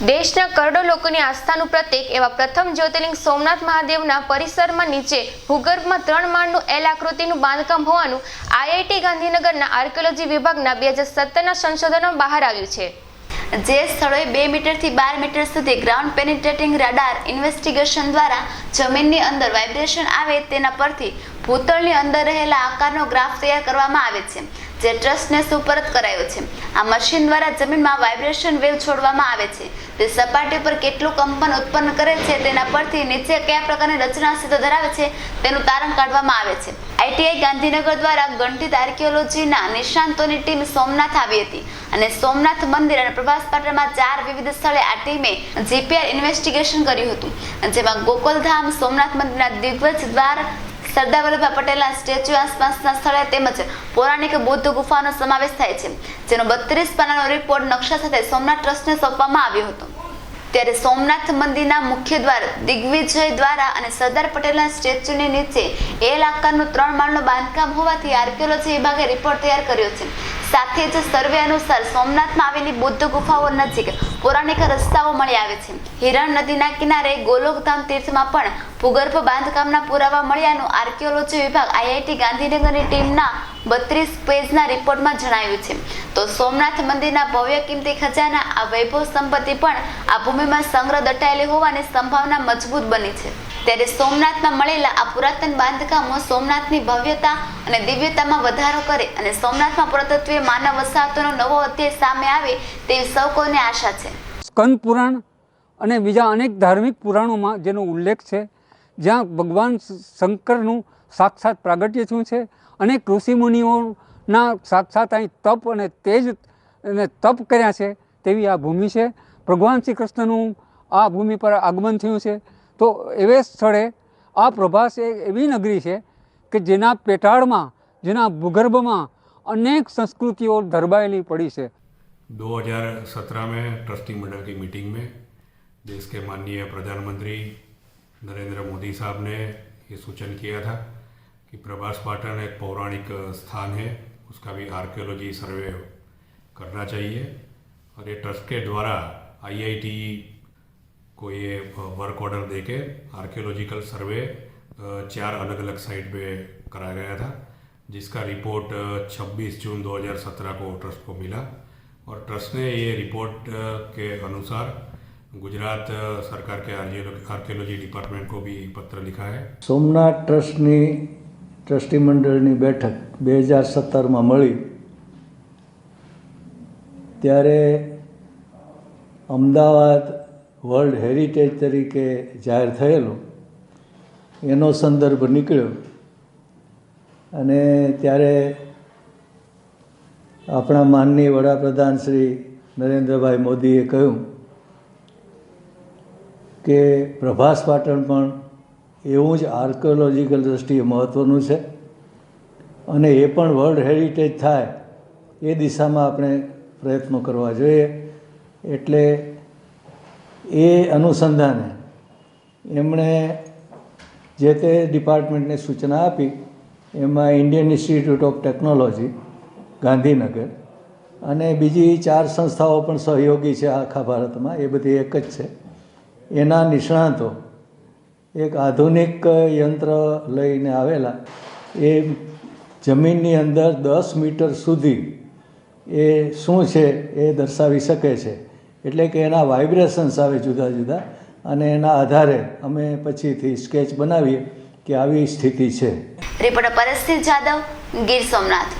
દેશના કરોડો લોકોની આસ્થાનું પ્રતીક એવા પ્રથમ જ્યોતિર્લિંગ સોમનાથ મહાદેવના પરિસરમાં નીચે ભૂગર્ભમાં 3 માળનું એલ આકૃતિનું બાંધકામ હોવાનું આઈઆઈટી ગાંધીનગરના આર્કિયોલોજી વિભાગના 2017ના સંશોધનમાં બહાર આવ્યું છે। જે સ્થળોએ 2 મીટરથી 12 મીટર સુધી ગ્રાઉન્ડ પેનિટ્રેટિંગ રાડાર ઇન્વેસ્ટિગેશન દ્વારા જમીનની અંદર વાઇબ્રેશન આવે તેના પરથી ભૂતળની અંદર રહેલા આકારનો ગ્રાફ તૈયાર કરવામાં આવે છે, જે ટ્રસ્ટને સુપરત કરાયો છે। આ મશીન દ્વારા જમીનમાં વાઇબ્રેશન વેવ છોડવામાં આવે છે। તે સપાટી પર કેટલું કંપન ઉત્પન્ન કરે છે તેના પરથી નીચે કયા પ્રકારની રચના અસ્તિત્વ ધરાવે છે તેનું તારણ કાઢવામાં આવે છે। આઈટીઆઈ ગાંધીનગર દ્વારા ગણિત આર્કિયોલોજીના નિષ્ણાંતોની ટીમ સોમનાથ આવી હતી અને સોમનાથ મંદિર અને પ્રભાસ પાટણમાં 4 વિવિધ સ્થળે આ ટીમે જીપીઆર ઇન્વેસ્ટિગેશન કર્યું હતું, જેમાં ગોકુલધામ, સોમનાથ મંદિરના દિગ્ગજ દ્વાર, સરદાર વલ્લભભાઈ પટેલના સ્ટેચ્યુ આસપાસના સ્થળે તેમજ પૌરાણિક બૌદ્ધ ગુફાનો સમાવેશ થાય છે, જેનો 32 પાનાનો રિપોર્ટ નકશા સાથે સોમનાથ ટ્રસ્ટને સોંપવામાં આવ્યો હતો। ત્યારે સોમનાથ મંદિરના મુખ્ય દ્વાર, દિગ્વિજય દ્વારા અને સરદાર પટેલના સ્ટેચ્યુની નીચે એલ આકારનું 3 માળનું બાંધકામ હોવાથી આર્કિયોલોજી વિભાગે રિપોર્ટ તૈયાર કર્યો છે। સાથે જ સર્વે અનુસાર સોમનાથમાં આવેલી બૌદ્ધ ગુફાઓ નજીક પૌરાણિક રસ્તાઓ મળી આવે છે। હિરણ નદીના કિનારે ગોલોકધામ તીર્થમાં પણ ભૂગર્ભ બાંધકામના પુરાવા મળ્યાનું આર્કિયોલોજી વિભાગ આઈઆઈટી ગાંધીનગરની ટીમના 32 પેજના રિપોર્ટમાં જણાવ્યું છે। તો સોમનાથ મંદિરના ભવ્ય કિંમતી ખજાના આ વૈભવ સંપત્તિ પણ આ ભૂમિમાં સંગ્રહ દટાયેલી હોવાની સંભાવના મજબૂત બની છે। ત્યારે સોમનાથમાં મળેલા આ પુરાતન બાંધકામો સોમનાથની ભવ્યતા અને દિવ્યતામાં વધારો કરે અને સોમનાથમાં પુરાતત્વીય માનવ વસાહતોનો નવો અધ્યાય સામે આવે તેવી સૌ કોઈને આશા છે। સ્કંદ પુરાણ અને બીજા અનેક ધાર્મિક પુરાણોમાં જેનો ઉલ્લેખ છે, જ્યાં ભગવાન શંકરનું સાક્ષાત પ્રાગટ્ય થયું છે, અનેક ઋષિમુનિઓના સાક્ષાત અહીં તપ અને તેજ અને તપ કર્યા છે તેવી આ ભૂમિ છે। ભગવાન શ્રી કૃષ્ણનું આ ભૂમિ પર આગમન થયું છે। તો એવે સ્થળે આ પ્રભાસ એવી નગરી છે કે જેના પેટાળમાં, જેના ભૂગર્ભમાં अनेक संस्कृतियों दरबाएली पड़ी से। 2017 में ट्रस्टी मंडल की मीटिंग में देश के माननीय प्रधानमंत्री नरेंद्र मोदी साहब ने ये सूचन किया था कि प्रभास पाटन एक पौराणिक स्थान है, उसका भी आर्कियोलॉजी सर्वे करना चाहिए और ये ट्रस्ट के द्वारा आईआईटी को ये वर्क ऑर्डर देके आर्कियोलॉजिकल सर्वे 4 अलग अलग साइट पे कराया गया था, जिसका रिपोर्ट 26 जून 2017 को ट्रस्ट को मिला और ट्रस्ट ने ये रिपोर्ट के अनुसार गुजरात सरकार के आर्कियोलॉजी डिपार्टमेंट को भी पत्र लिखा है। सोमनाथ ट्रस्टी मंडळनी बैठक 2017 में मળી ત્યારે અમદાવાદ વર્લ્ડ હેરિટેજ તરીકે જાહેર થયેલો એનો સંદર્ભ નીકળ્યો અને ત્યારે આપણા માનનીય વડાપ્રધાન શ્રી નરેન્દ્રભાઈ મોદીએ કહ્યું કે પ્રભાસ પાટણ પણ એવું જ આર્કિયોલોજીકલ દૃષ્ટિએ મહત્ત્વનું છે અને એ પણ વર્લ્ડ હેરિટેજ થાય એ દિશામાં આપણે પ્રયત્નો કરવા જોઈએ। એટલે એ અનુસંધાને એમણે જે તે ડિપાર્ટમેન્ટને સૂચના આપી, એમાં Indian institute of technology Gandhinagar અને બીજી 4 સંસ્થાઓ પણ સહયોગી છે આખા ભારતમાં, એ બધી એક જ છે। એના નિષ્ણાતો એક આધુનિક યંત્ર લઈને આવેલા, એ જમીનની અંદર 10 મીટર સુધી એ શું છે એ દર્શાવી શકે છે, એટલે કે એના વાઇબ્રેશન્સ આવે જુદા જુદા, અને એના આધારે અમે પછીથી સ્કેચ બનાવીએ કે આવી સ્થિતિ છે। રિપોર્ટર પરેશ જાદવ, ગીર સોમનાથ।